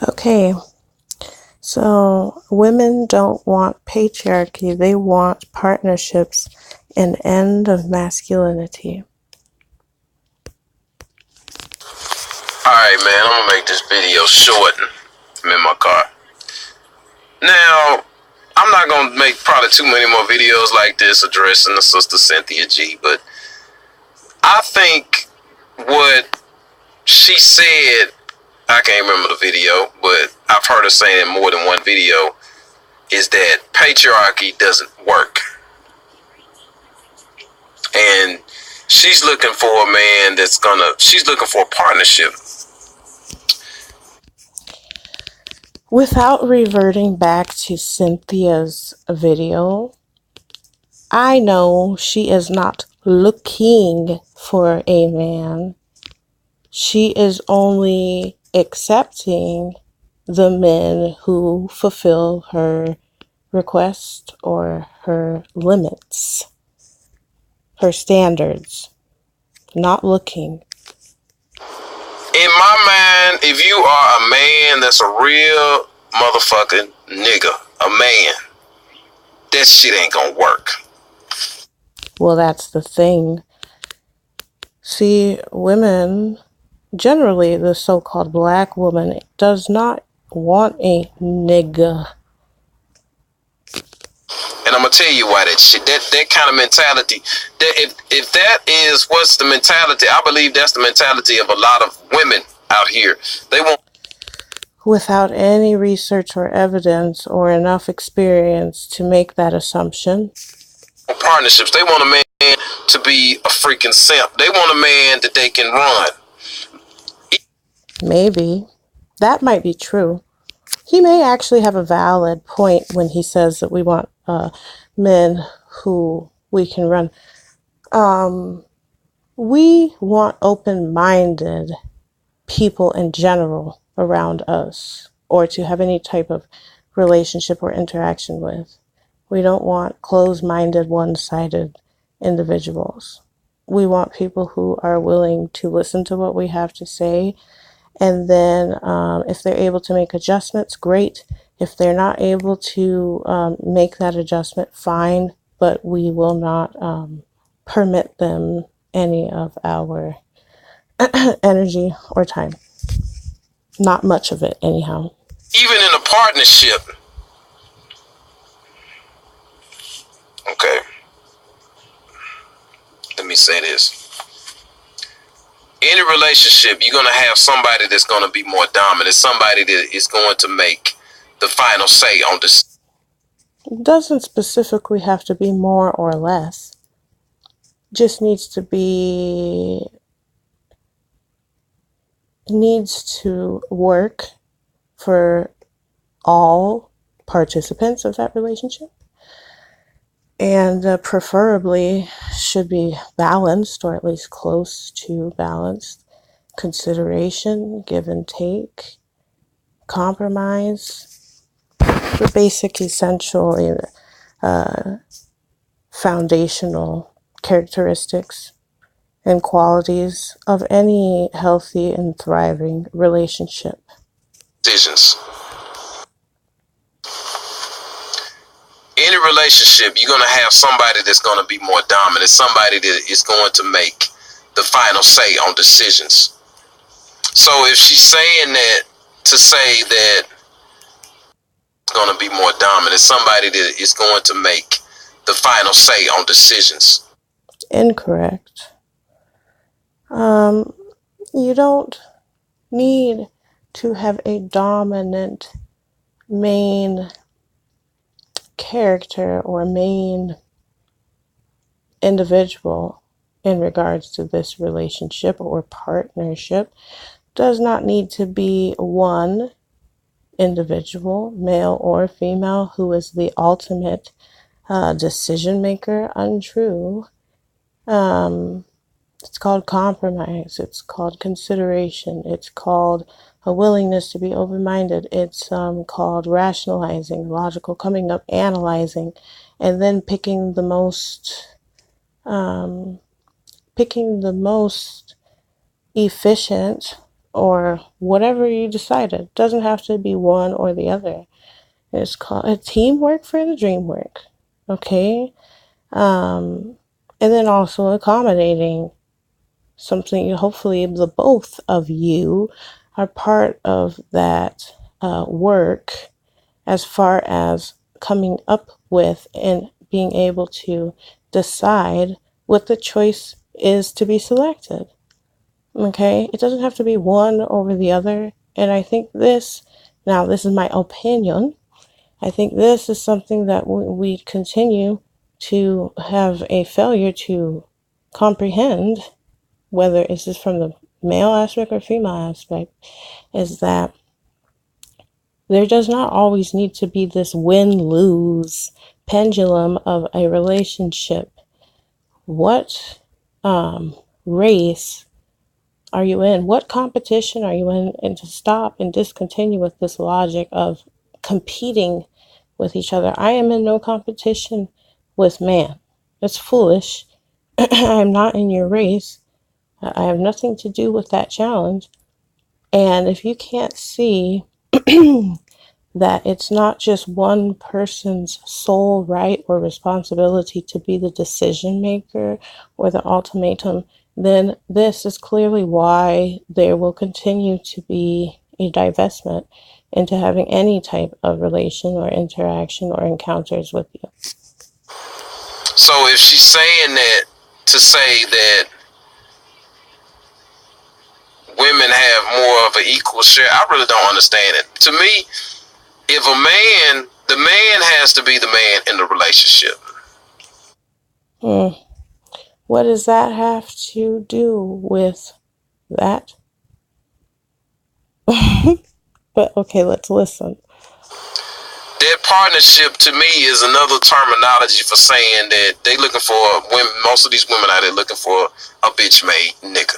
Okay, so women don't want patriarchy, they want partnerships, an end of masculinity. Alright, man, I'm gonna make this video short. I'm in my car. Now, I'm not gonna make probably too many more videos like this addressing the sister Cynthia G, but I think what she said, I can't remember the video, but I've heard her say it in more than one video, is that patriarchy doesn't work. And she's looking for a man she's looking for a partnership. Without reverting back to Cynthia's video, I know she is not looking for a man. She is only accepting the men who fulfill her request or her limits, her standards. Not looking. In my mind, if you are a man that's a real motherfucking nigga, a man, that shit ain't gonna work. Well, that's the thing. See, women, generally the so-called black woman, does not want a nigga. And I'm gonna tell you why that shit, that kind of mentality, that if that is what's the mentality, I believe that's the mentality of a lot of women out here. They want, Without any research or evidence or enough experience to make that assumption. partnerships. They want a man to be a freaking simp. They want a man that they can run. Maybe. That might be true. He may actually have a valid point when he says that we want men who we can run. We want open-minded people in general around us, or to have any type of relationship or interaction with. We don't want closed-minded, one-sided individuals. We want people who are willing to listen to what we have to say, and then if they're able to make adjustments, great. If they're not able to make that adjustment, fine, but we will not permit them any of our energy or time. Not much of it, anyhow. Even in a partnership, okay, let me say this. Any relationship, you're going to have somebody that's going to be more dominant, somebody that is going to make the final say on this. It doesn't specifically have to be more or less. Just needs to work for all participants of that relationship. And preferably should be balanced, or at least close to balanced. Consideration, give and take, compromise, the basic, essential, foundational characteristics and qualities of any healthy and thriving relationship. Decisions. Any relationship, you're going to have somebody that's going to be more dominant, somebody that is going to make the final say on decisions. So if she's saying that to say that it's going to be more dominant, somebody that is going to make the final say on decisions. Incorrect. You don't need to have a dominant main character or main individual in regards to this relationship or partnership. Does not need to be one individual, male or female, who is the ultimate decision maker. Untrue. It's called compromise. It's called consideration. It's called a willingness to be open-minded. It's called rationalizing, logical, coming up, analyzing, and then picking the most efficient or whatever you decided. It doesn't have to be one or the other. It's called a teamwork for the dream work. Okay? And then also accommodating something, hopefully the both of you are part of that work as far as coming up with and being able to decide what the choice is to be selected. Okay? It doesn't have to be one over the other. And I think this is my opinion. I think this is something that we continue to have a failure to comprehend, whether it's just from the male aspect or female aspect, is that there does not always need to be this win-lose pendulum of a relationship. What race are you in? What competition are you in? And to stop and discontinue with this logic of competing with each other. I am in no competition with man. It's foolish. I am not in your race. I have nothing to do with that challenge. And if you can't see that it's not just one person's sole right or responsibility to be the decision maker or the ultimatum, then this is clearly why there will continue to be a divestment into having any type of relation or interaction or encounters with you. So if she's saying that to say that women have more of an equal share, I really don't understand it. To me, if the man has to be the man in the relationship. What does that have to do with that? But okay, let's listen. That partnership to me is another terminology for saying that they looking for women. Most of these women out there looking for a bitch made nigga.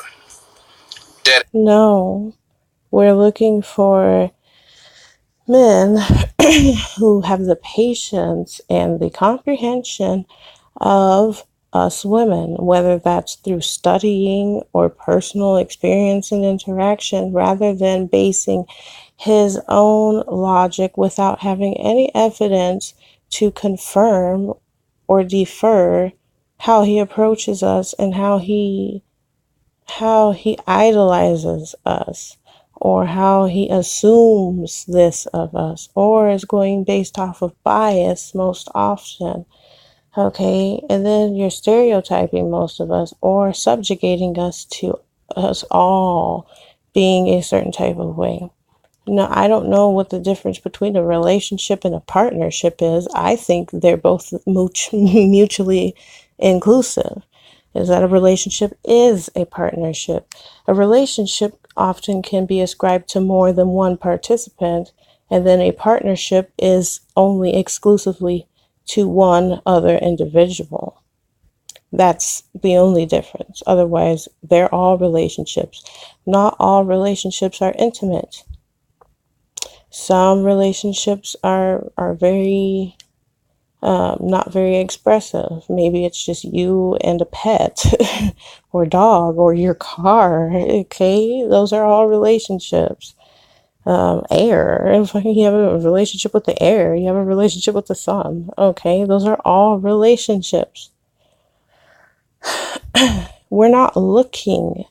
No, we're looking for men who have the patience and the comprehension of us women, whether that's through studying or personal experience and interaction, rather than basing his own logic without having any evidence to confirm or defer how he approaches us and how he idolizes us, or how he assumes this of us, or is going based off of bias most often. Okay, and then you're stereotyping most of us or subjugating us to us all being a certain type of way. No, I don't know what the difference between a relationship and a partnership is. I think they're both mutually inclusive. Is that a relationship is a partnership. A relationship often can be ascribed to more than one participant, and then a partnership is only exclusively to one other individual. That's the only difference. Otherwise, they're all relationships. Not all relationships are intimate. Some relationships are very not very expressive. Maybe it's just you and a pet or dog or your car. Okay, those are all relationships. Air. If you have a relationship with the air, you have a relationship with the sun. Okay, those are all relationships. We're not looking.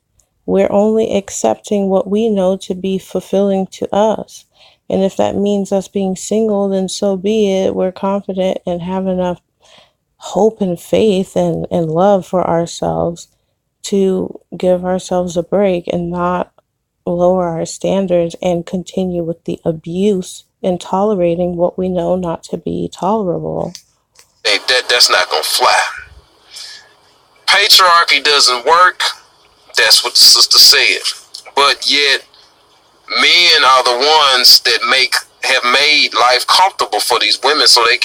We're only accepting what we know to be fulfilling to us. And if that means us being single, then so be it. We're confident and have enough hope and faith and love for ourselves to give ourselves a break and not lower our standards and continue with the abuse and tolerating what we know not to be tolerable. Hey, that's not gonna fly. Patriarchy doesn't work. That's what the sister said. But yet, men are the ones that have made life comfortable for these women, so they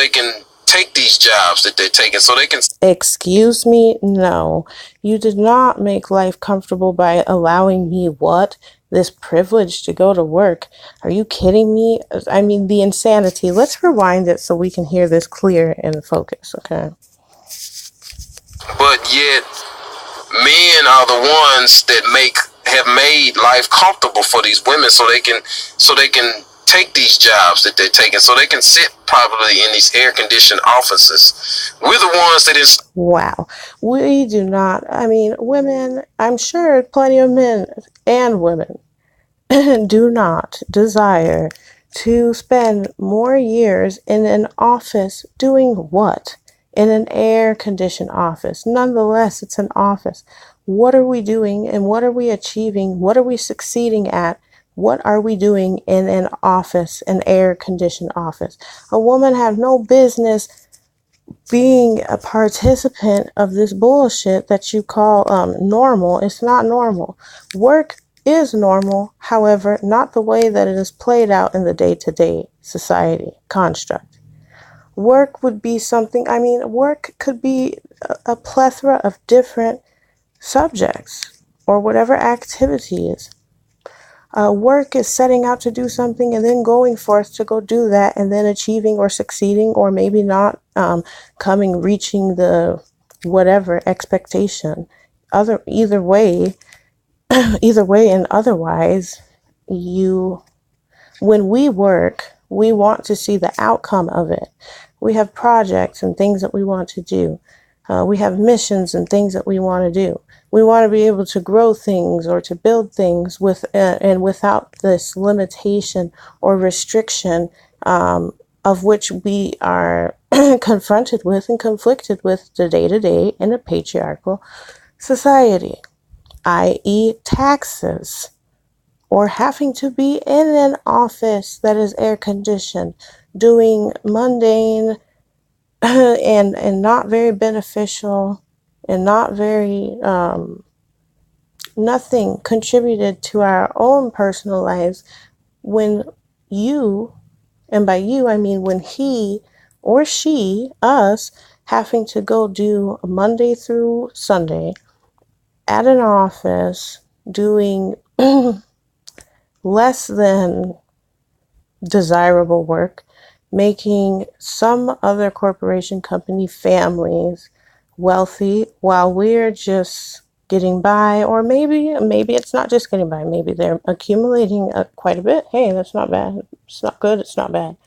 can take these jobs that they're taking, so they can. Excuse me? No, you did not make life comfortable by allowing me what? This privilege to go to work. Are you kidding me? I mean, the insanity. Let's rewind it so we can hear this clear and focus, okay? But yet, men are the ones that have made life comfortable for these women, so they can take these jobs that they're taking, so they can sit probably in these air conditioned offices. We're the ones that is. Wow. We do not, I mean, women, I'm sure plenty of men and women do not desire to spend more years in an office doing what? In an air-conditioned office. Nonetheless, it's an office. What are we doing and what are we achieving? What are we succeeding at? What are we doing in an office, an air-conditioned office? A woman have no business being a participant of this bullshit that you call normal. It's not normal. Work is normal, however, not the way that it is played out in the day-to-day society construct. Work would be something, I mean, work could be a plethora of different subjects or whatever activity is. Work is setting out to do something and then going forth to go do that and then achieving or succeeding or maybe not reaching the whatever expectation. Either way and otherwise, when we work, we want to see the outcome of it. We have projects and things that we want to do. We have missions and things that we want to do. We want to be able to grow things or to build things and without this limitation or restriction of which we are confronted with and conflicted with the day-to-day in a patriarchal society, i.e. taxes, or having to be in an office that is air-conditioned, doing mundane and not very beneficial and not very nothing contributed to our own personal lives, when you, and by you I mean when he or she, us, having to go do Monday through Sunday at an office doing less than desirable work, making some other corporation company families wealthy while we're just getting by, or maybe it's not just getting by, maybe they're accumulating quite a bit. Hey, that's not bad. It's not good, it's not bad.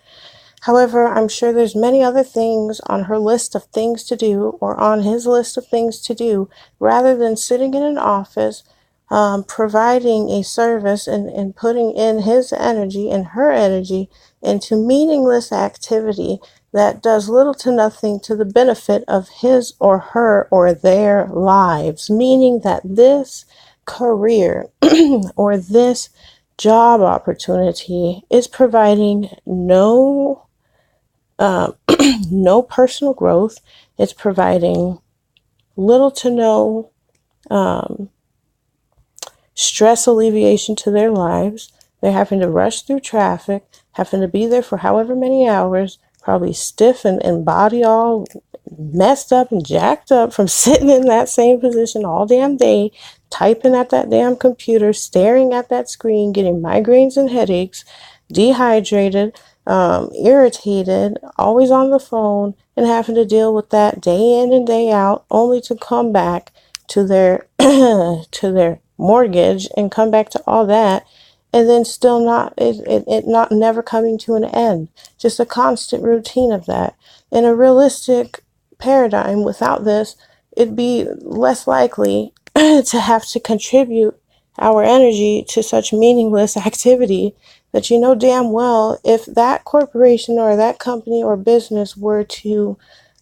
However, I'm sure there's many other things on her list of things to do or on his list of things to do, rather than sitting in an office providing a service and putting in his energy and her energy into meaningless activity that does little to nothing to the benefit of his or her or their lives, meaning that this career or this job opportunity is providing no no personal growth. It's providing little to no stress alleviation to their lives. They're having to rush through traffic, having to be there for however many hours, probably stiff and body all messed up and jacked up from sitting in that same position all damn day, typing at that damn computer, staring at that screen, getting migraines and headaches, dehydrated, irritated, always on the phone, and having to deal with that day in and day out, only to come back to their to their mortgage and come back to all that, and then still not never coming to an end. Just a constant routine of that. In a realistic paradigm, without this, it'd be less likely to have to contribute our energy to such meaningless activity that you know damn well, if that corporation or that company or business were to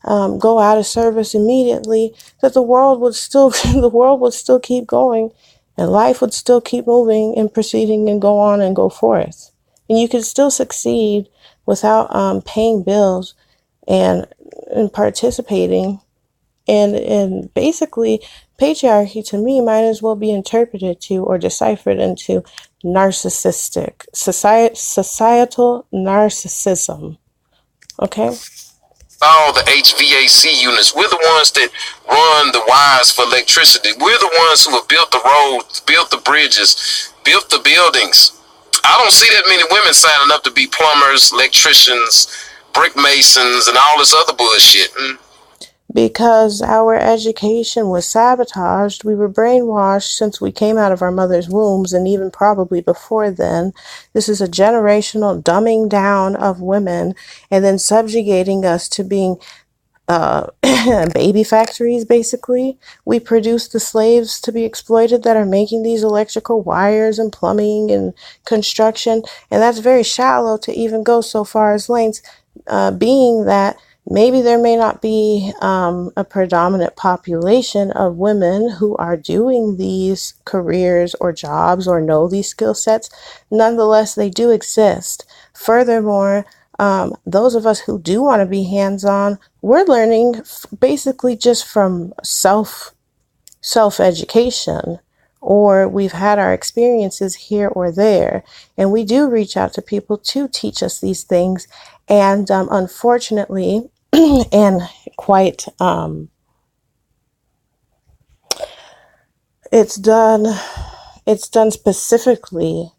go out of service immediately, that the world would still keep going, and life would still keep moving and proceeding and go on and go forth, and you could still succeed without paying bills and participating. And basically, patriarchy to me might as well be interpreted to or deciphered into narcissistic, societal narcissism. Okay? All the HVAC units. We're the ones that run the wires for electricity. We're the ones who have built the roads, built the bridges, built the buildings. I don't see that many women signing up to be plumbers, electricians, brick masons, and all this other bullshit. because our education was sabotaged. We were brainwashed since we came out of our mother's wombs, and even probably before then. This is a generational dumbing down of women and then subjugating us to being baby factories, basically. We produce the slaves to be exploited that are making these electrical wires and plumbing and construction. And that's very shallow to even go so far as lengths, being that maybe there may not be a predominant population of women who are doing these careers or jobs or know these skill sets. Nonetheless, they do exist. Furthermore, those of us who do want to be hands-on, we're learning basically just from self-education, or we've had our experiences here or there, and we do reach out to people to teach us these things. And unfortunately, and quite, it's done specifically,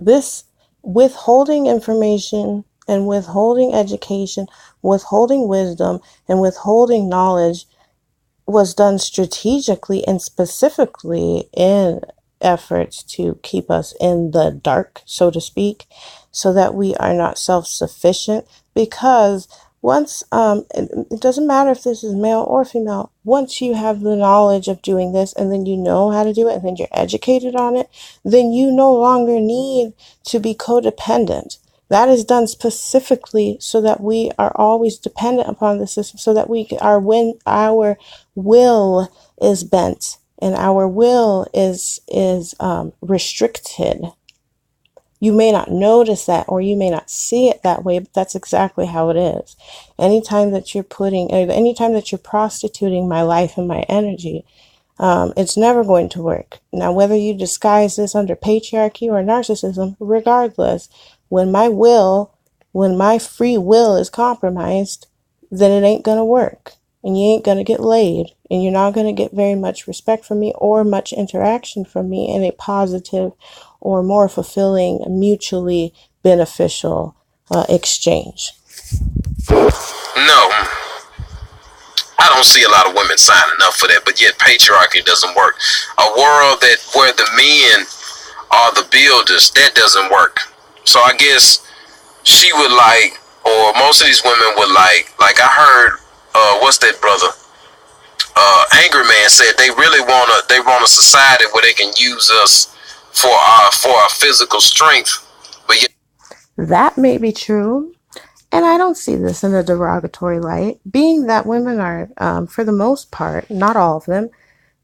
this withholding information and withholding education, withholding wisdom, and withholding knowledge was done strategically and specifically in efforts to keep us in the dark, so to speak, so that we are not self-sufficient. Because once, it doesn't matter if this is male or female, once you have the knowledge of doing this and then you know how to do it and then you're educated on it, then you no longer need to be codependent. That is done specifically so that we are always dependent upon the system, so that when our will is bent and our will is restricted. You may not notice that, or you may not see it that way, but that's exactly how it is. Anytime that you're prostituting my life and my energy, it's never going to work. Now, whether you disguise this under patriarchy or narcissism, regardless, when my free will is compromised, then it ain't gonna work. And you ain't gonna get laid. And you're not gonna get very much respect from me or much interaction from me in a positive or more fulfilling, mutually beneficial exchange. No, I don't see a lot of women signing up for that, but yet patriarchy doesn't work. A world where the men are the builders, that doesn't work. So I guess she would like, or most of these women would like I heard, what's that brother? Angry Man said they want a society where they can use us for our physical strength. But yet, that may be true. And I don't see this in a derogatory light, being that women are, for the most part, not all of them,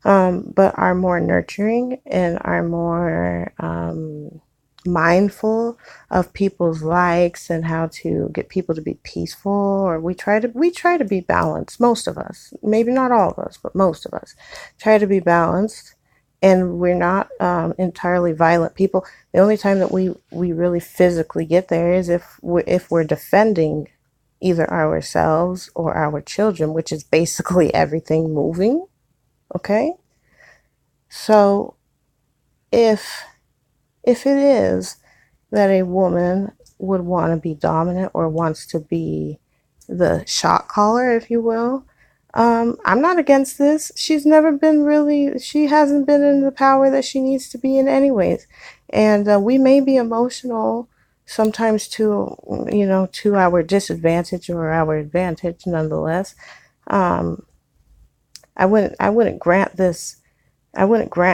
but are more nurturing and are more mindful of people's likes and how to get people to be peaceful. Or we try to be balanced. Most of us, maybe not all of us, but most of us try to be balanced. And we're not entirely violent people. The only time that we really physically get there is if we're defending either ourselves or our children, which is basically everything moving. Okay? So if it is that a woman would want to be dominant or wants to be the shot caller, if you will, I'm not against this. She hasn't been in the power that she needs to be in anyways. And we may be emotional sometimes to our disadvantage or our advantage nonetheless. I wouldn't grant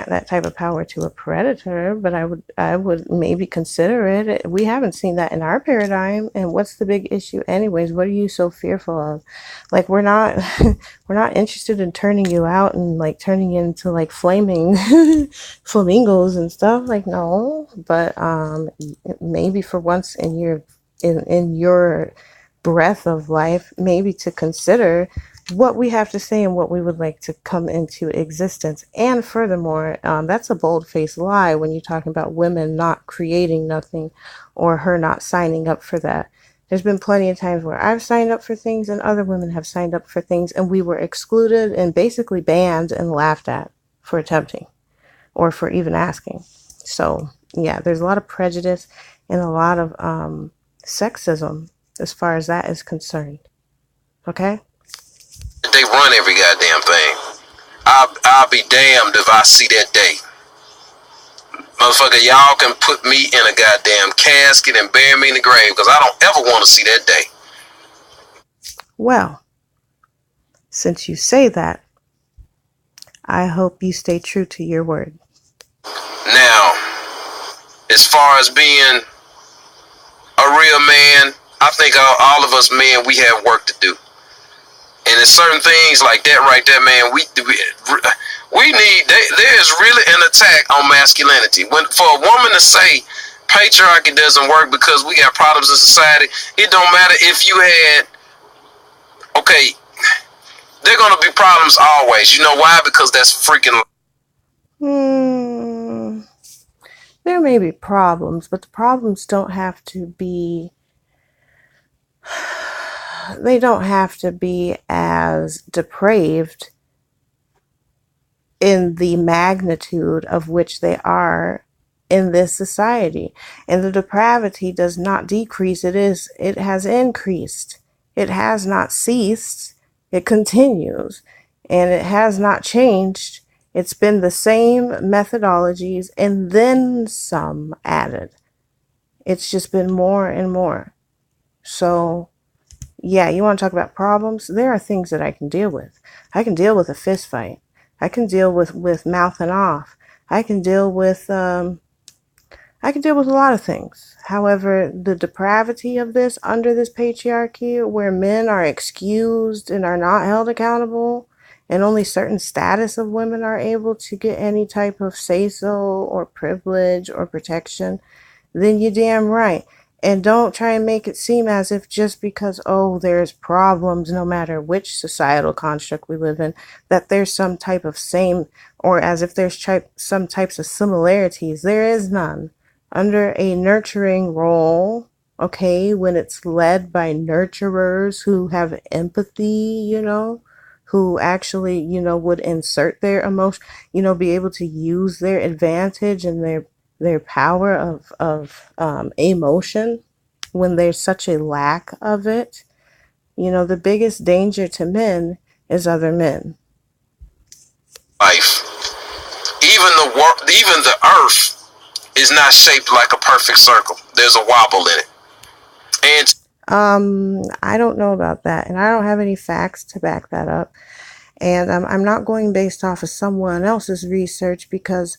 that type of power to a predator, but I would maybe consider it. We haven't seen that in our paradigm. And what's the big issue anyways? What are you so fearful of? Like, we're not interested in turning you out and like turning you into like flaming flamingos and stuff. Like, no, but maybe for once in your breath of life, maybe to consider what we have to say and what we would like to come into existence. And furthermore, that's a bold-faced lie when you're talking about women not creating nothing or her not signing up for that. There's been plenty of times where I've signed up for things and other women have signed up for things, and we were excluded and basically banned and laughed at for attempting or for even asking. So yeah, there's a lot of prejudice and a lot of sexism as far as that is concerned. Okay? they run every goddamn thing. I'll be damned if I see that day. Motherfucker, y'all can put me in a goddamn casket and bury me in the grave, because I don't ever want to see that day. Well, since you say that, I hope you stay true to your word. Now, as far as being a real man, I think all of us men, we have work to do. And there's certain things like that right there, man, we need, there's really an attack on masculinity. For a woman to say patriarchy doesn't work because we got problems in society, it don't matter if you had, okay, there are going to be problems always. You know why? Because that's freaking... There may be problems, but the problems don't have to be, they don't have to be as depraved in the magnitude of which they are in this society. And the depravity does not decrease, it has increased. It has not ceased. It continues, and it has not changed. It's been the same methodologies and then some added. It's just been more and more. So, yeah, you want to talk about problems? There are things that I can deal with. I can deal with a fist fight. I can deal with mouthing off. I can deal with a lot of things. However, the depravity of this under this patriarchy, where men are excused and are not held accountable, and only certain status of women are able to get any type of say-so or privilege or protection, then you're damn right. And don't try and make it seem as if just because, there's problems no matter which societal construct we live in, that there's some type of same, or as if there's some types of similarities. There is none. Under a nurturing role, okay, when it's led by nurturers who have empathy, who actually, would insert their emotion, be able to use their advantage and their power of emotion when there's such a lack of it. The biggest danger to men is other men. Life. Even the earth is not shaped like a perfect circle. There's a wobble in it. And I don't know about that, and I don't have any facts to back that up. And I'm not going based off of someone else's research, because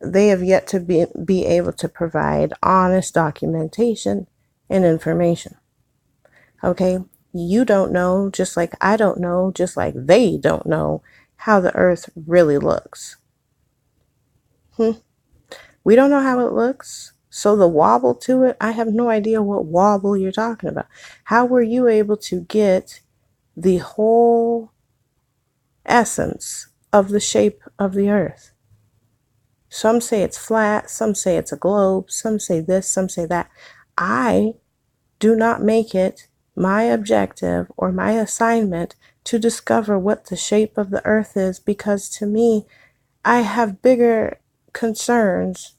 they have yet to be able to provide honest documentation and information. Okay? You don't know, just like I don't know, just like they don't know how the earth really looks. We don't know how it looks. So the wobble to it, I have no idea what wobble you're talking about. How were you able to get the whole essence of the shape of the earth? Some say it's flat, some say it's a globe, some say this, some say that. I do not make it my objective or my assignment to discover what the shape of the earth is, because to me, I have bigger concerns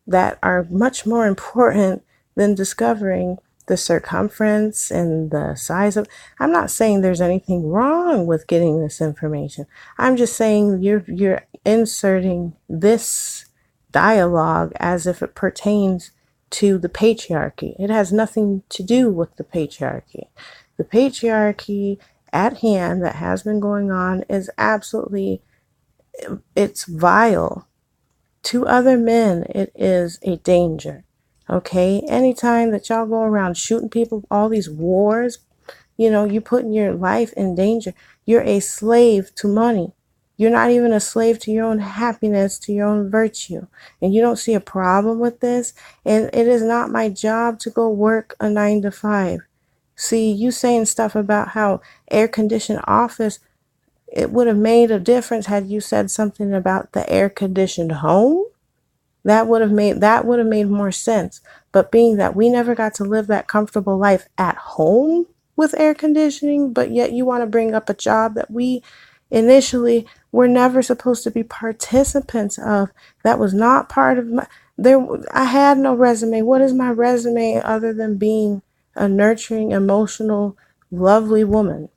that are much more important than discovering the circumference and the size of... I'm not saying there's anything wrong with getting this information. I'm just saying you're inserting this dialogue as if it pertains to the patriarchy. It has nothing to do with the patriarchy. The patriarchy at hand that has been going on is absolutely, it's vile. To other men, it is a danger. Okay? Anytime that y'all go around shooting people, all these wars, you're putting your life in danger. You're a slave to money. You're not even a slave to your own happiness, to your own virtue. And you don't see a problem with this. And it is not my job to go work a 9 to 5. See, you saying stuff about how air-conditioned office, it would have made a difference had you said something about the air-conditioned home. That would have made more sense. But being that we never got to live that comfortable life at home with air conditioning, but yet you want to bring up a job that we initially were never supposed to be participants of. That was not part of I had no resume. What is my resume other than being a nurturing, emotional, lovely woman?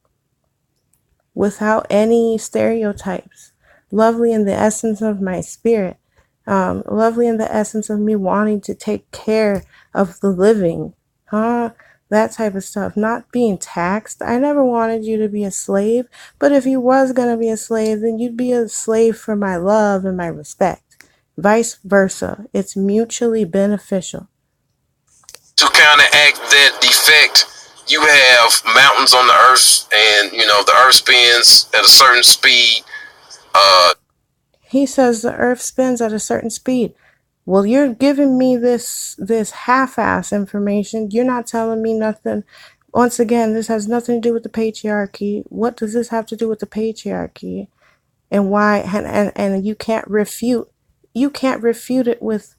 without any stereotypes, lovely in the essence of my spirit, lovely in the essence of me wanting to take care of the living, that type of stuff, not being taxed. I never wanted you to be a slave, but if you was going to be a slave, then you'd be a slave for my love and my respect. Vice versa. It's mutually beneficial. To counteract that defect, you have mountains on the earth, and the earth spins at a certain speed. He says the earth spins at a certain speed. Well, you're giving me this half-ass information. You're not telling me nothing. Once again, this has nothing to do with the patriarchy. What does this have to do with the patriarchy? And why? And you can't refute it with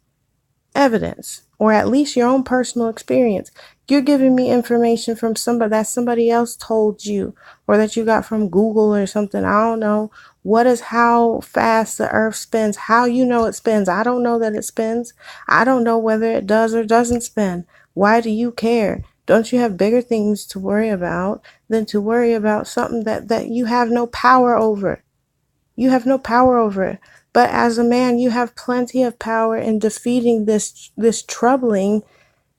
evidence, or at least your own personal experience. You're giving me information from somebody that somebody else told you, or that you got from Google or something. I don't know. What is how fast the earth spins? How you know it spins? I don't know that it spins. I don't know whether it does or doesn't spin. Why do you care? Don't you have bigger things to worry about than to worry about something that you have no power over? You have no power over it. But as a man, you have plenty of power in defeating this troubling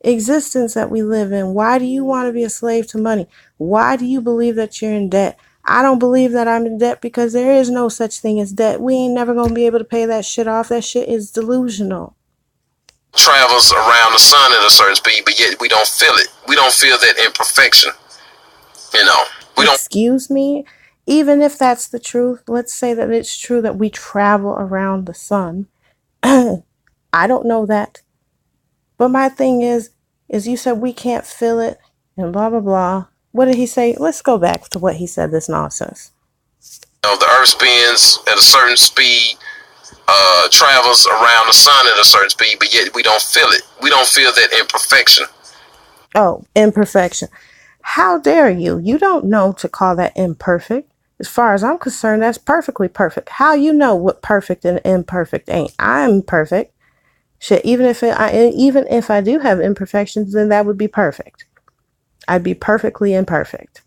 existence that we live in. Why do you want to be a slave to money? Why do you believe that you're in debt? I don't believe that I'm in debt, because there is no such thing as debt. We ain't never going to be able to pay that shit off. That shit is delusional. Travels around the sun at a certain speed, but yet we don't feel it. We don't feel that imperfection. Excuse me? Even if that's the truth, let's say that it's true that we travel around the sun. I don't know that. But my thing is you said we can't feel it and blah, blah, blah. What did he say? Let's go back to what he said, this nonsense. The earth spins at a certain speed, travels around the sun at a certain speed, but yet we don't feel it. We don't feel that imperfection. Oh, imperfection. How dare you? You don't know to call that imperfect. As far as I'm concerned, that's perfectly perfect. How you know what perfect and imperfect ain't? I'm perfect. Shit, even if I do have imperfections, then that would be perfect. I'd be perfectly imperfect.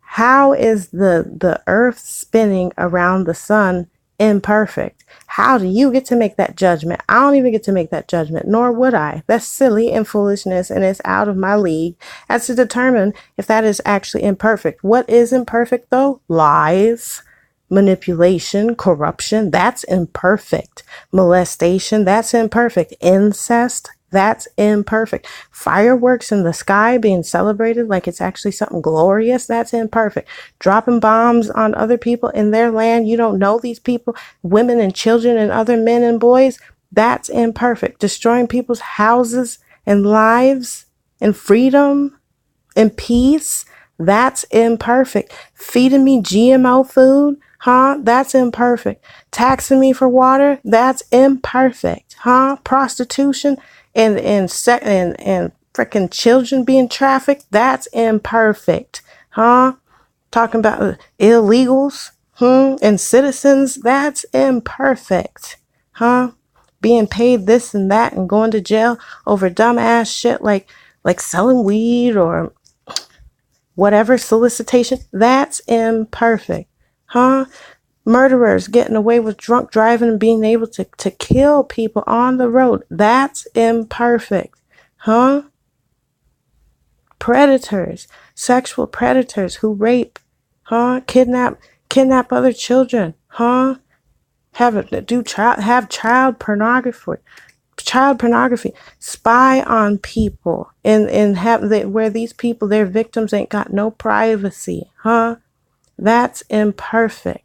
How is the earth spinning around the sun imperfect? How do you get to make that judgment? I don't even get to make that judgment, nor would I. That's silly and foolishness, and it's out of my league as to determine if that is actually imperfect. What is imperfect, though? Lies, manipulation, corruption, that's imperfect. Molestation, that's imperfect. Incest, that's imperfect. Fireworks in the sky being celebrated like it's actually something glorious, that's imperfect. Dropping bombs on other people in their land, you don't know these people, women and children and other men and boys, that's imperfect. Destroying people's houses and lives and freedom and peace, that's imperfect. Feeding me GMO food, that's imperfect. Taxing me for water, that's imperfect. Prostitution and freaking children being trafficked, that's imperfect. Talking about illegals, and citizens, that's imperfect. Being paid this and that and going to jail over dumbass shit like selling weed or whatever, solicitation, that's imperfect. Murderers getting away with drunk driving and being able to kill people on the road, that's imperfect. Predators, sexual predators who rape, kidnap other children, have child pornography, spy on people, and where these people, their victims, ain't got no privacy, that's imperfect.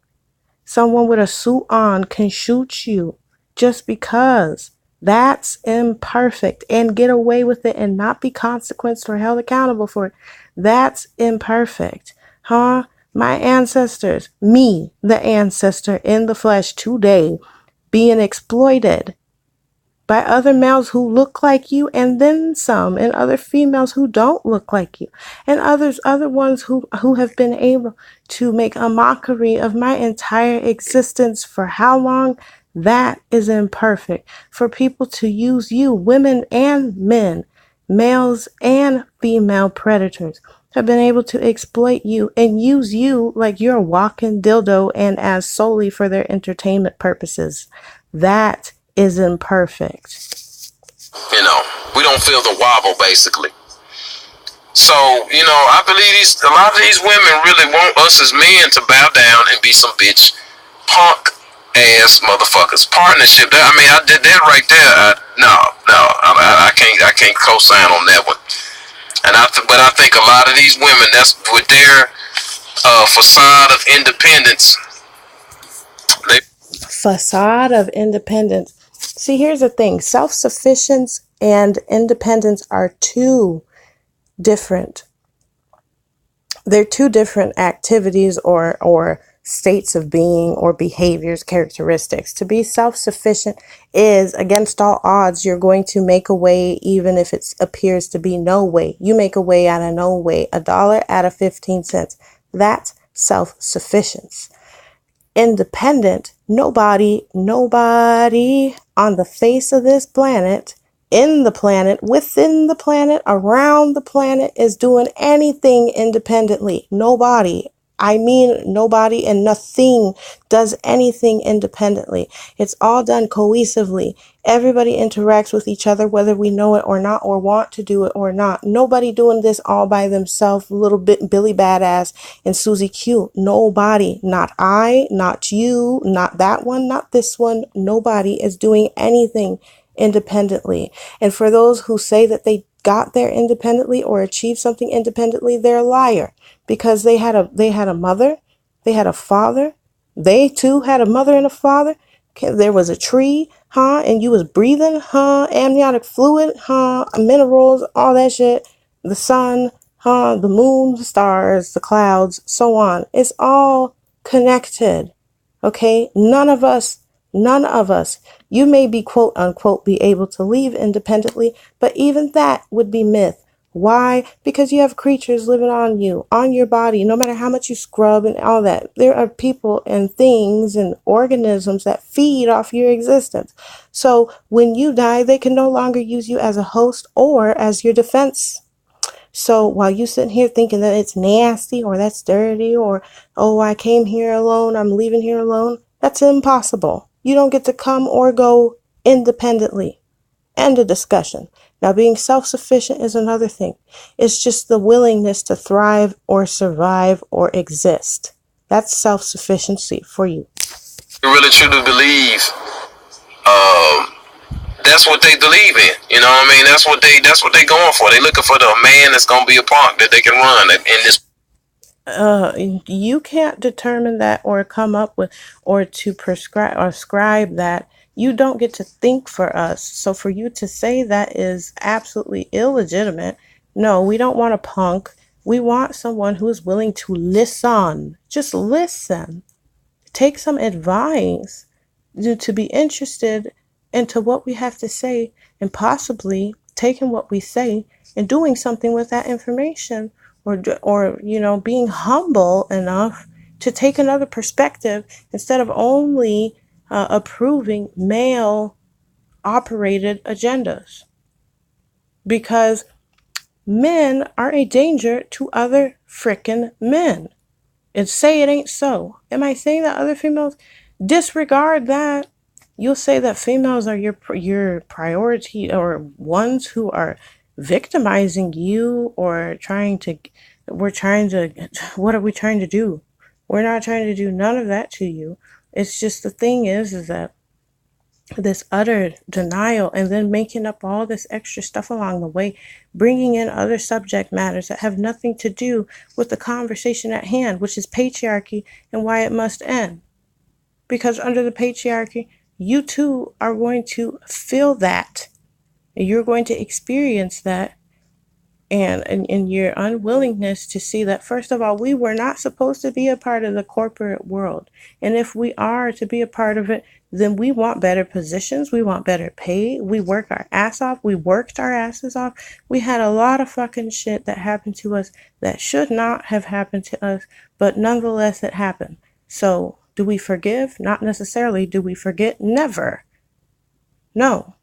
Someone with a suit on can shoot you just because. That's imperfect, and get away with it and not be consequenced or held accountable for it. That's imperfect. My ancestors, me, the ancestor in the flesh today, being exploited by other males who look like you, and then some, and other females who don't look like you, and other ones who have been able to make a mockery of my entire existence for how long? That is imperfect. For people to use you, women and men, males and female predators, have been able to exploit you and use you like you're a walking dildo and as solely for their entertainment purposes. That is imperfect. You know, we don't feel the wobble, basically. So, you know, I believe a lot of these women really want us as men to bow down and be some bitch punk ass motherfuckers. Partnership. I mean, I did that right there. I can't co-sign on that one. But I think a lot of these women, that's with their facade of independence. Facade of independence. See, here's the thing: self-sufficiency and independence are two different. They're two different activities or states of being or behaviors, characteristics. To be self-sufficient is against all odds. You're going to make a way even if it appears to be no way. You make a way out of no way. $1 out of 15 cents. That's self-sufficiency. Independent, nobody on the face of this planet, in the planet, within the planet, around the planet is doing anything independently. Nobody. I mean, nobody and nothing does anything independently. It's all done cohesively. Everybody interacts with each other, whether we know it or not, or want to do it or not. Nobody doing this all by themselves, little bit Billy Badass and Susie Q. Nobody, not I, not you, not that one, not this one. Nobody is doing anything independently. And for those who say that they got there independently or achieved something independently, they're a liar, because they had a mother, they had a father, they too had a mother and a father. There was a tree, and you was breathing, amniotic fluid, minerals, all that shit, the sun, the moon, the stars, the clouds, so on. It's all connected. Okay, none of us, you may be quote unquote be able to leave independently, but even that would be myth. Why? Because you have creatures living on you, on your body, no matter how much you scrub and all that. There are people and things and organisms that feed off your existence. So when you die, they can no longer use you as a host or as your defense. So while you sitting here thinking that it's nasty or that's dirty or, oh, I came here alone, I'm leaving here alone, that's impossible. You don't get to come or go independently. End of discussion. Now, being self-sufficient is another thing. It's just the willingness to thrive or survive or exist. That's self-sufficiency for you. You really truly believe that's what they believe in. You know what I mean? That's what they going for. They looking for the man that's gonna be a punk that they can run in this. You can't determine that or come up with or to prescribe or ascribe that. You don't get to think for us. So for you to say that is absolutely illegitimate. No, we don't want a punk. We want someone who is willing to listen. Just listen. Take some advice. To be interested into what we have to say and possibly taking what we say and doing something with that information, or being humble enough to take another perspective instead of only approving male operated agendas, because men are a danger to other frickin' men. And say it ain't so. Am I saying that other females disregard that? You'll say that females are your priority, or ones who are victimizing you or what are we trying to do? We're not trying to do none of that to you. It's just the thing is that this utter denial and then making up all this extra stuff along the way, bringing in other subject matters that have nothing to do with the conversation at hand, which is patriarchy and why it must end. Because under the patriarchy, you too are going to feel that. You're going to experience that. And your unwillingness to see that, first of all, we were not supposed to be a part of the corporate world. And if we are to be a part of it, then we want better positions. We want better pay. We work our ass off. We worked our asses off. We had a lot of fucking shit that happened to us that should not have happened to us, but nonetheless it happened. So do we forgive? Not necessarily. Do we forget? Never. No.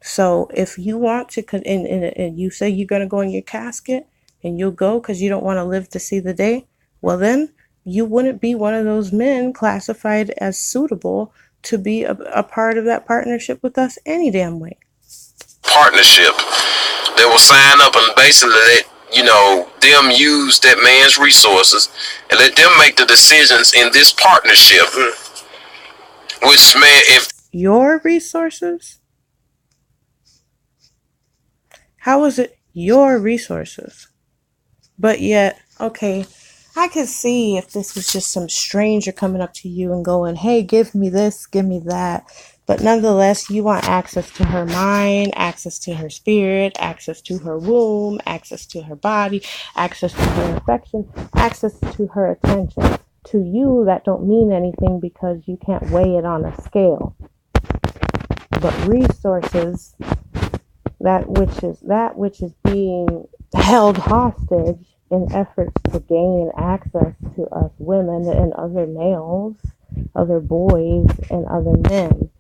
So if you want to, and you say you're going to go in your casket, and you'll go because you don't want to live to see the day, well then you wouldn't be one of those men classified as suitable to be a part of that partnership with us any damn way. Partnership. They will sign up and basically let, them use that man's resources and let them make the decisions in this partnership. Which, man, if your resources? How is it your resources? But yet, okay, I could see if this was just some stranger coming up to you and going, hey, give me this, give me that. But nonetheless, you want access to her mind, access to her spirit, access to her womb, access to her body, access to her affection, access to her attention. To you, that don't mean anything because you can't weigh it on a scale. But resources, that which is being held hostage in efforts to gain access to us women and other males, other boys and other men.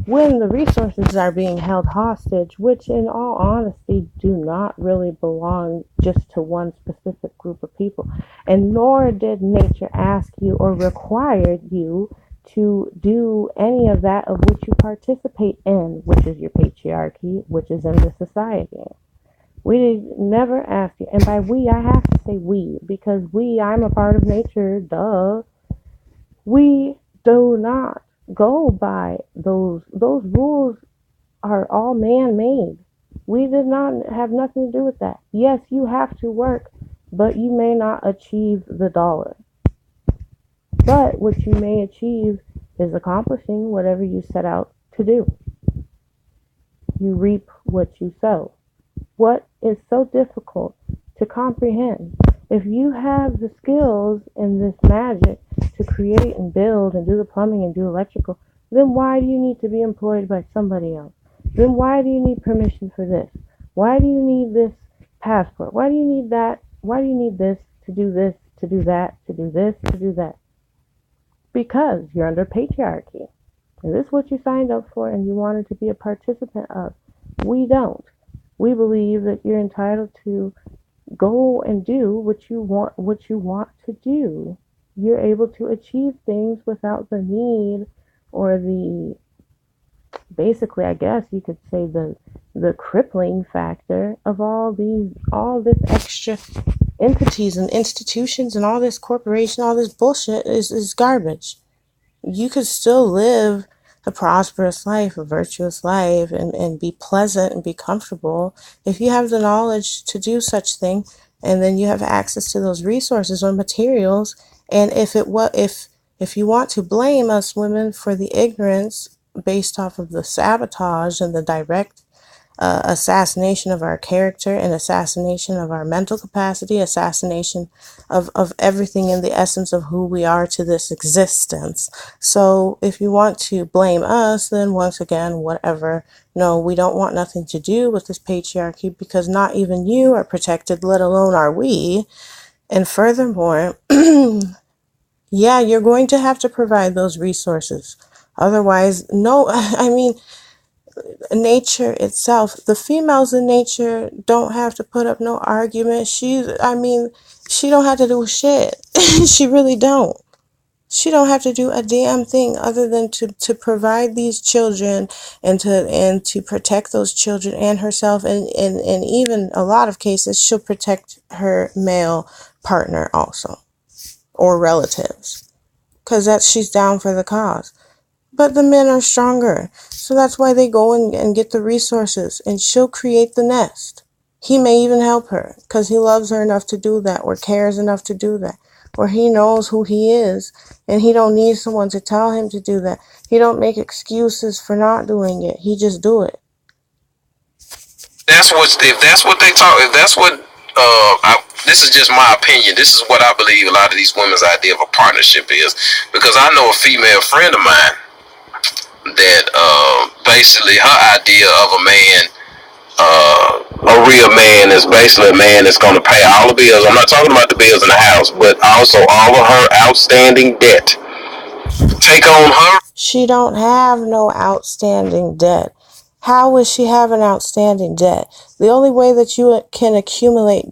When the resources are being held hostage, which in all honesty do not really belong just to one specific group of people, and nor did nature ask you or required you to do any of that of which you participate in, which is your patriarchy, which is in the society. We never ask you, and by we, I have to say we, because I'm a part of nature, duh. We do not go by those rules are all man-made. We did not have nothing to do with that. Yes, you have to work, but you may not achieve the dollar. But what you may achieve is accomplishing whatever you set out to do. You reap what you sow. What is so difficult to comprehend? If you have the skills and this magic to create and build and do the plumbing and do electrical, then why do you need to be employed by somebody else? Then why do you need permission for this? Why do you need this passport? Why do you need that? Why do you need this, to do that, to do this, to do that? Because you're under patriarchy. And this is what you signed up for and you wanted to be a participant of. We don't. We believe that you're entitled to go and do what you want to do. You're able to achieve things without the need or the, basically, I guess you could say the crippling factor of all this extra entities and institutions and all this corporation, all this bullshit is garbage. You could still live a prosperous life, a virtuous life, and be pleasant and be comfortable if you have the knowledge to do such thing, and then you have access to those resources or materials. And if you want to blame us women for the ignorance based off of the sabotage and the direct assassination of our character and assassination of our mental capacity, assassination of everything in the essence of who we are to this existence. So if you want to blame us, then once again, whatever. No, we don't want nothing to do with this patriarchy because not even you are protected, let alone are we. And furthermore, yeah, you're going to have to provide those resources. Otherwise, no, I mean, nature itself, the females in nature don't have to put up no argument. She don't have to do shit. She really don't. She don't have to do a damn thing other than to provide these children and to protect those children and herself, and even a lot of cases she'll protect her male partner also, or relatives, because she's down for the cause. But the men are stronger. So that's why they go and get the resources. And she'll create the nest. He may even help her because he loves her enough to do that, or cares enough to do that, or he knows who he is and he don't need someone to tell him to do that. He don't make excuses for not doing it. He just do it. If that's what they talk, if that's what, this is just my opinion. This is what I believe a lot of these women's idea of a partnership is. Because I know a female friend of mine that basically her idea of a man, a real man, is basically a man that's going to pay all the bills. I'm not talking about the bills in the house, but also all of her outstanding debt. Take on her. She don't have no outstanding debt. How would she have an outstanding debt? The only way that you can accumulate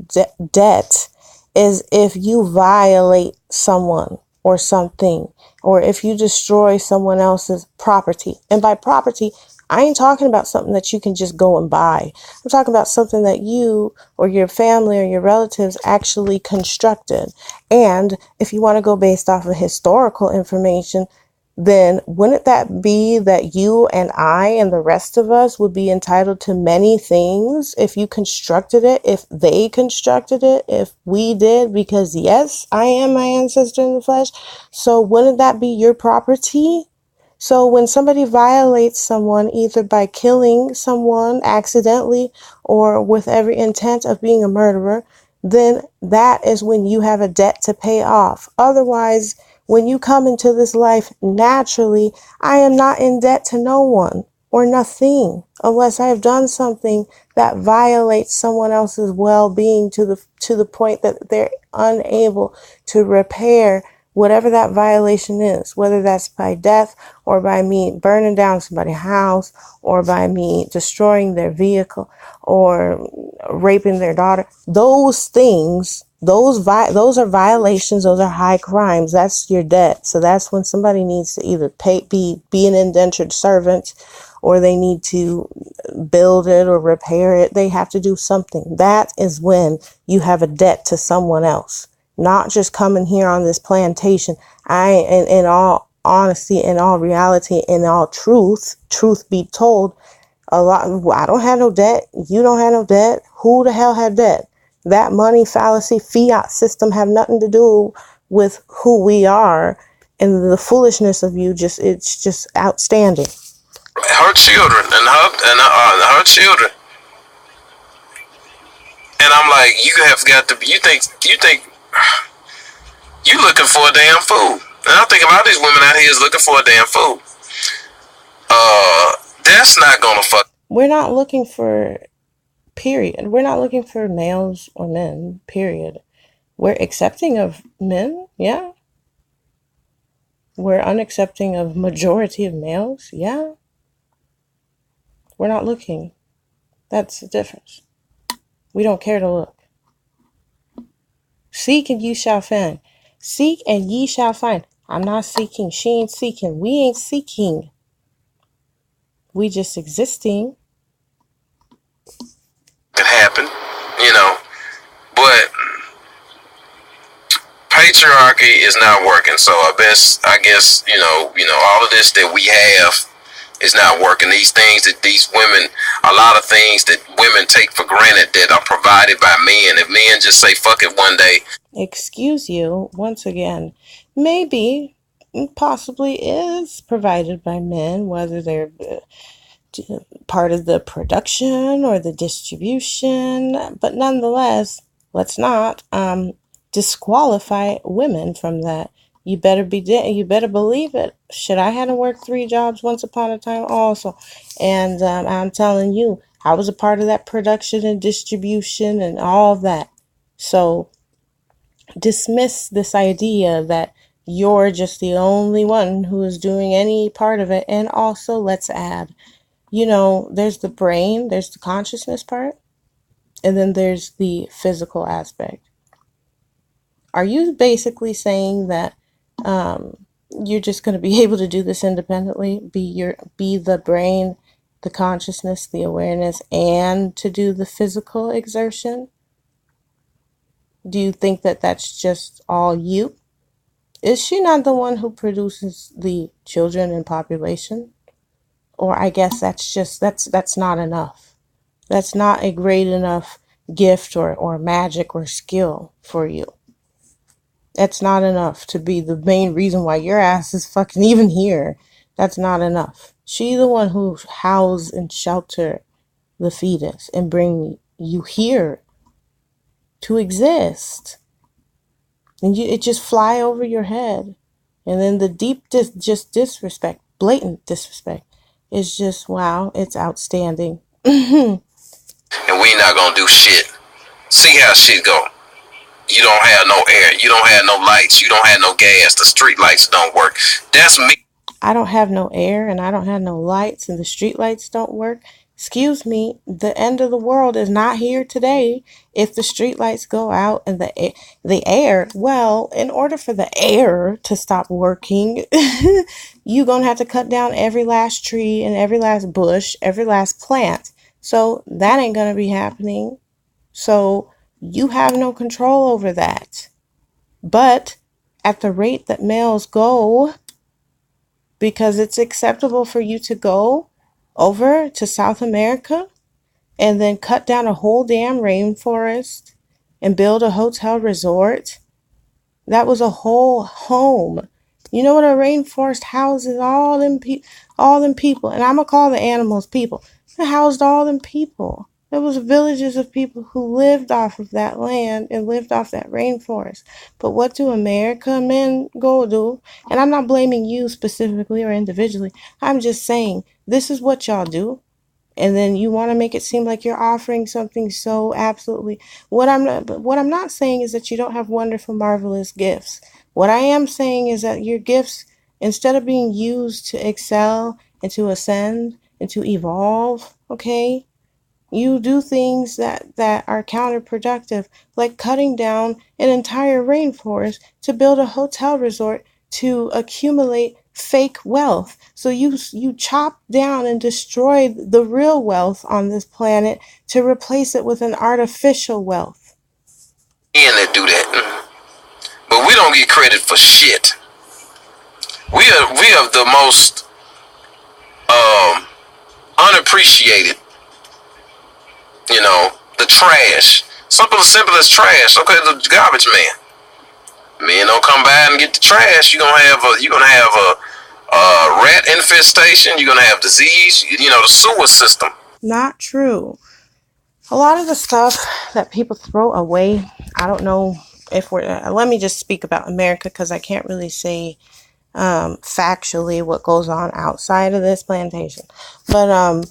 debt is if you violate someone or something, or if you destroy someone else's property. And by property, I ain't talking about something that you can just go and buy. I'm talking about something that you or your family or your relatives actually constructed. And if you want to go based off of historical information, then wouldn't that be that you and I and the rest of us would be entitled to many things if you constructed it, if they constructed it, if we did? Because yes, I am my ancestor in the flesh. So wouldn't that be your property? So when somebody violates someone, either by killing someone accidentally or with every intent of being a murderer, then that is when you have a debt to pay off. Otherwise, when you come into this life naturally, I am not in debt to no one or nothing unless I have done something that violates someone else's well-being to the point that they're unable to repair whatever that violation is, whether that's by death or by me burning down somebody's house or by me destroying their vehicle or raping their daughter. Those things, those are violations. Those are high crimes. That's your debt. So that's when somebody needs to either be an indentured servant, or they need to build it or repair it. They have to do something. That is when you have a debt to someone else. Not just coming here on this plantation. In all honesty, in all reality, in all truth be told, I don't have no debt. You don't have no debt. Who the hell have debt? That money fallacy, fiat system have nothing to do with who we are, and the foolishness of you it's just outstanding. Her children and her children. And I'm like, you have got to be. You think you looking for a damn fool. And I think a lot of these women out here is looking for a damn fool. That's not gonna fuck. We're not looking for, period. We're not looking for males or men, period. We're accepting of men, yeah. We're unaccepting of majority of males, yeah. We're not looking. That's the difference. We don't care to look. Seek and ye shall find. Seek and ye shall find. I'm not seeking. She ain't seeking. We ain't seeking. We just existing. Could happen, you know, but patriarchy is not working. So I guess you know all of this that we have is not working. These things that these women, a lot of things that women take for granted that are provided by men. If men just say fuck it one day. Excuse you, once again, maybe, possibly is provided by men, whether they're part of the production or the distribution, but nonetheless, let's not disqualify women from that. You better believe it. Shit, I had to work 3 jobs once upon a time also, and I'm telling you, I was a part of that production and distribution and all of that. So dismiss this idea that you're just the only one who is doing any part of it. And also, let's add, there's the brain, there's the consciousness part, and then there's the physical aspect. Are you basically saying that you're just going to be able to do this independently, be the brain, the consciousness, the awareness, and to do the physical exertion? Do you think that that's just all you? Is she not the one who produces the children and population? Or I guess that's not enough. That's not a great enough gift or magic or skill for you. That's not enough to be the main reason why your ass is fucking even here. That's not enough. She the one who house and shelter the fetus and bring you here to exist. And it just fly over your head. And then the deep disrespect, blatant disrespect, is just, wow, it's outstanding. And we not gonna do shit. See how shit go. You don't have no air. You don't have no lights. You don't have no gas. The street lights don't work. That's me. I don't have no air and I don't have no lights and the street lights don't work. Excuse me, the end of the world is not here today. If the streetlights go out and the air, well, in order for the air to stop working, you're going to have to cut down every last tree and every last bush, every last plant. So that ain't going to be happening. So you have no control over that. But at the rate that males go, because it's acceptable for you to go over to South America and then cut down a whole damn rainforest and build a hotel resort. That was a whole home. You know what a rainforest houses? All them people, and I'm gonna call the animals people. It housed all them people. There was villages of people who lived off of that land and lived off that rainforest. But what do America men go do? And I'm not blaming you specifically or individually. I'm just saying this is what y'all do. And then you want to make it seem like you're offering something so absolutely. What I'm not saying is that you don't have wonderful, marvelous gifts. What I am saying is that your gifts, instead of being used to excel and to ascend and to evolve, okay, you do things that are counterproductive, like cutting down an entire rainforest to build a hotel resort to accumulate fake wealth. So you chop down and destroy the real wealth on this planet to replace it with an artificial wealth. And they do that, but we don't get credit for shit. We are the most unappreciated. You know, the trash. Something as simple as trash. Okay, the garbage man. Men don't come by and get the trash. You're gonna have a rat infestation. You're gonna have disease. You know, the sewer system. Not true. A lot of the stuff that people throw away, I don't know if let me just speak about America because I can't really say factually what goes on outside of this plantation. But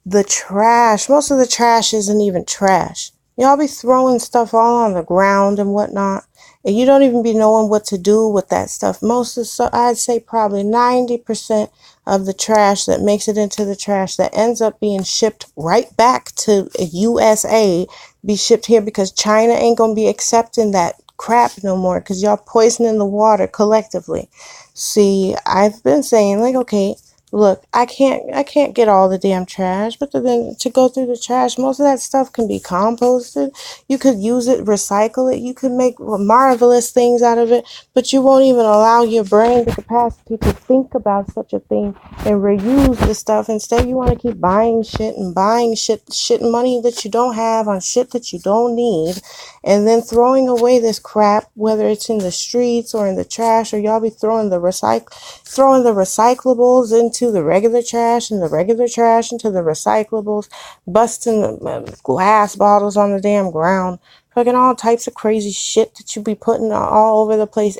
the trash, most of the trash isn't even trash. Y'all be throwing stuff all on the ground and whatnot, and you don't even be knowing what to do with that stuff. Most of the, I'd say probably 90% of the trash that makes it into the trash that ends up being shipped right back to USA, be shipped here because China ain't gonna be accepting that crap no more because y'all poisoning the water collectively. See, I've been saying like, okay, look, I can't get all the damn trash, but then to go through the trash, most of that stuff can be composted. You could use it, recycle it. You could make marvelous things out of it, but you won't even allow your brain the capacity to think about such a thing and reuse the stuff. Instead, you want to keep buying shit and buying shit money that you don't have on shit that you don't need, and then throwing away this crap, whether it's in the streets or in the trash, or y'all be throwing the recyclables into the regular trash and the regular trash into the recyclables, busting glass bottles on the damn ground, fucking all types of crazy shit that you be putting all over the place.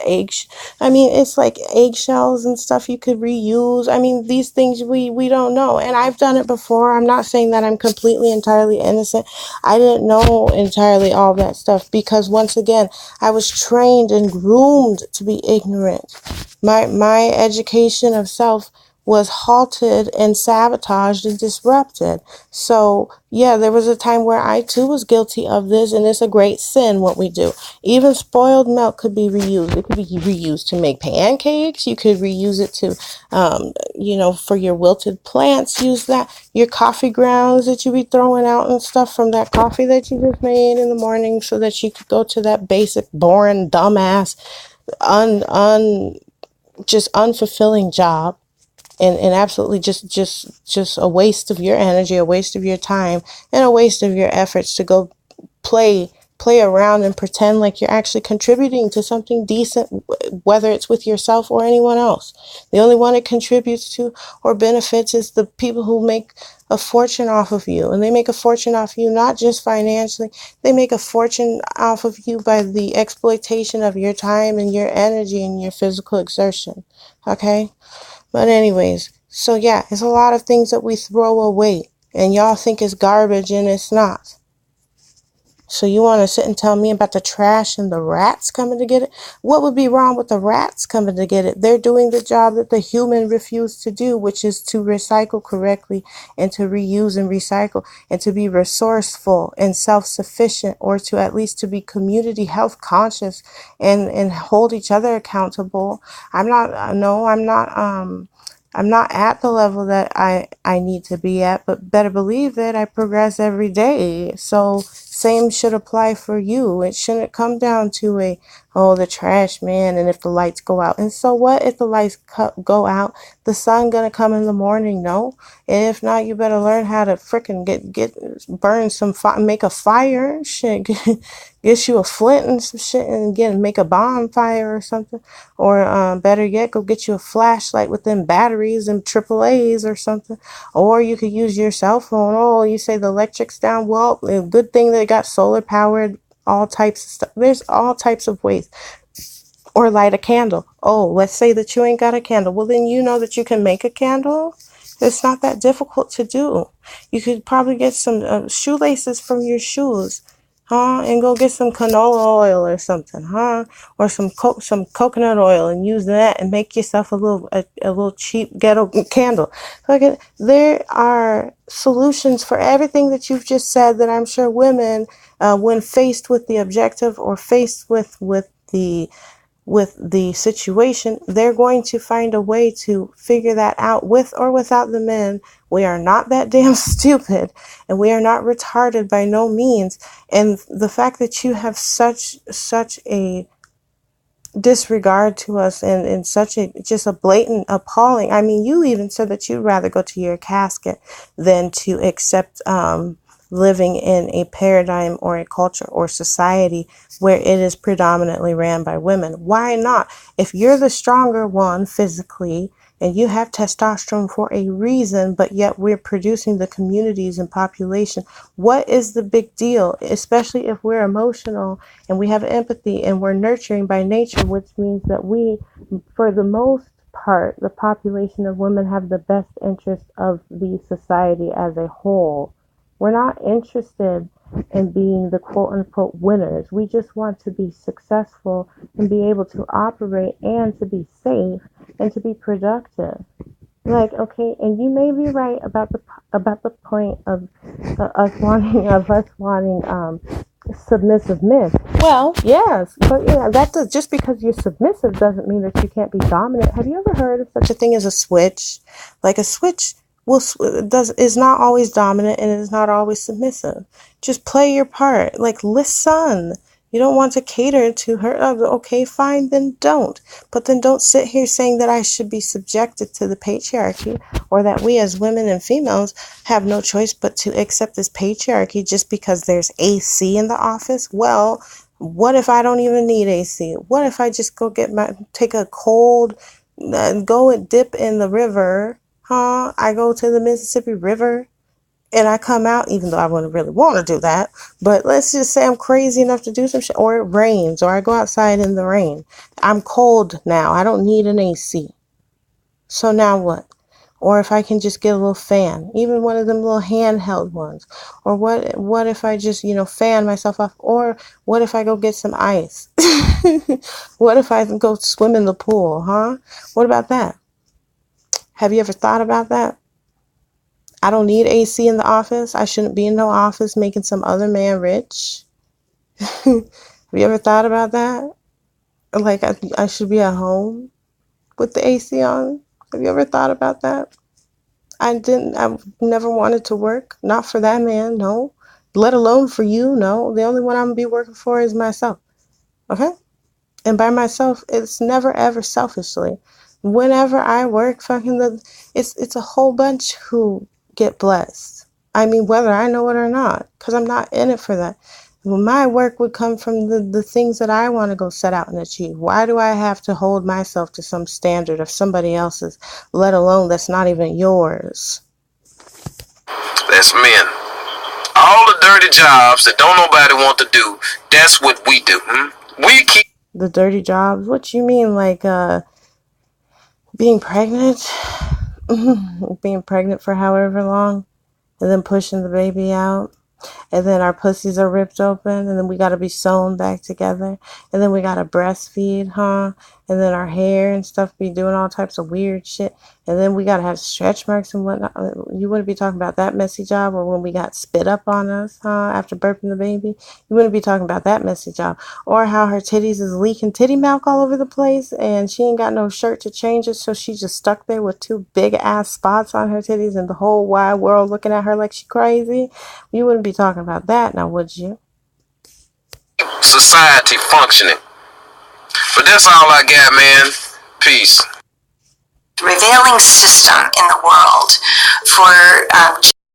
I mean, it's like eggshells and stuff you could reuse. I mean, these things we don't know, and I've done it before. I'm not saying that I'm completely entirely innocent. I didn't know entirely all that stuff because once again, I was trained and groomed to be ignorant. My education of self was halted and sabotaged and disrupted. So yeah, there was a time where I too was guilty of this, and it's a great sin what we do. Even spoiled milk could be reused. It could be reused to make pancakes. You could reuse it to for your wilted plants. Use that. Your coffee grounds that you be throwing out and stuff from that coffee that you just made in the morning, so that you could go to that basic boring dumbass just unfulfilling job, and absolutely just a waste of your energy, a waste of your time, and a waste of your efforts to go play around and pretend like you're actually contributing to something decent, whether it's with yourself or anyone else. The only one it contributes to or benefits is the people who make a fortune off of you. And they make a fortune off of you not just financially, they make a fortune off of you by the exploitation of your time and your energy and your physical exertion. Okay? But anyways, so yeah, it's a lot of things that we throw away and y'all think it's garbage and it's not. So you want to sit and tell me about the trash and the rats coming to get it? What would be wrong with the rats coming to get it? They're doing the job that the human refused to do, which is to recycle correctly and to reuse and recycle and to be resourceful and self-sufficient, or to at least to be community health conscious and hold each other accountable. I'm not at the level that I need to be at, but better believe that I progress every day. So same should apply for you. It shouldn't come down to the trash man, and if the lights go out. And so what if the lights go out? The sun gonna come in the morning, no? And if not, you better learn how to frickin' burn some make a fire, shit, get you a flint and some shit and make a bonfire or something. Or better yet, go get you a flashlight with them batteries and AAAs or something. Or you could use your cell phone. Oh, you say the electric's down. Well, a good thing they got solar powered, all types of stuff. There's all types of ways. Or light a candle. Oh, let's say that you ain't got a candle. Well, then you know that you can make a candle. It's not that difficult to do. You could probably get some shoelaces from your shoes, huh? And go get some canola oil or something, huh? Or some coconut oil, and use that and make yourself a little cheap ghetto candle. There are solutions for everything that you've just said that I'm sure women, when faced with the objective or faced with the situation, they're going to find a way to figure that out, with or without the men. We are not that damn stupid, and we are not retarded by no means. And the fact that you have such a disregard to us, and such just a blatant appalling. I mean, you even said that you'd rather go to your casket than to accept living in a paradigm or a culture or society where it is predominantly ran by women. Why not? If you're the stronger one physically and you have testosterone for a reason, but yet we're producing the communities and population, what is the big deal? Especially if we're emotional and we have empathy and we're nurturing by nature, which means that we, for the most part, the population of women have the best interest of the society as a whole. We're not interested in being the quote unquote winners. We just want to be successful and be able to operate and to be safe and to be productive. Like, okay, and you may be right about the point of us wanting submissive men. Well, yes, but yeah, just because you're submissive doesn't mean that you can't be dominant. Have you ever heard of such a thing as a switch? Like a switch is not always dominant and is not always submissive. Just play your part. Like, listen. You don't want to cater to her. Okay, fine, then don't. But then don't sit here saying that I should be subjected to the patriarchy, or that we as women and females have no choice but to accept this patriarchy just because there's AC in the office. Well, what if I don't even need AC? What if I just go take a cold, go and dip in the river? Huh? I go to the Mississippi River and I come out, even though I wouldn't really want to do that. But let's just say I'm crazy enough to do some shit, or it rains, or I go outside in the rain. I'm cold now. I don't need an AC. So now what? Or if I can just get a little fan, even one of them little handheld ones. Or what if I just, fan myself off? Or what if I go get some ice? What if I go swim in the pool, huh? What about that? Have you ever thought about that? I don't need AC in the office. I shouldn't be in no office making some other man rich. Have you ever thought about that? Like, I should be at home with the AC on. Have you ever thought about that? I never wanted to work. Not for that man, no. Let alone for you, no. The only one I'm going to be working for is myself. Okay? And by myself, it's never ever selfishly. Whenever I work, it's a whole bunch who get blessed. I mean, whether I know it or not, because I'm not in it for that. Well, my work would come from the things that I want to go set out and achieve. Why do I have to hold myself to some standard of somebody else's, let alone that's not even yours? That's men. All the dirty jobs that don't nobody want to do, that's what we do. We keep the dirty jobs. What you mean, like being pregnant? Being pregnant for however long and then pushing the baby out? and then our pussies are ripped open, and then we gotta be sewn back together, and then we gotta breastfeed, huh? And then our hair and stuff be doing all types of weird shit, and then we gotta have stretch marks and whatnot. You wouldn't be talking about that messy job, or when we got spit up on us, huh? After birthing the baby, you wouldn't be talking about that messy job, or how her titties is leaking titty milk all over the place, and she ain't got no shirt to change it, so she just stuck there with two big ass spots on her titties, and the whole wide world looking at her like she crazy. You wouldn't be talking about that, now would you? Society functioning. But that's all I got, man. Peace. Prevailing system in the world for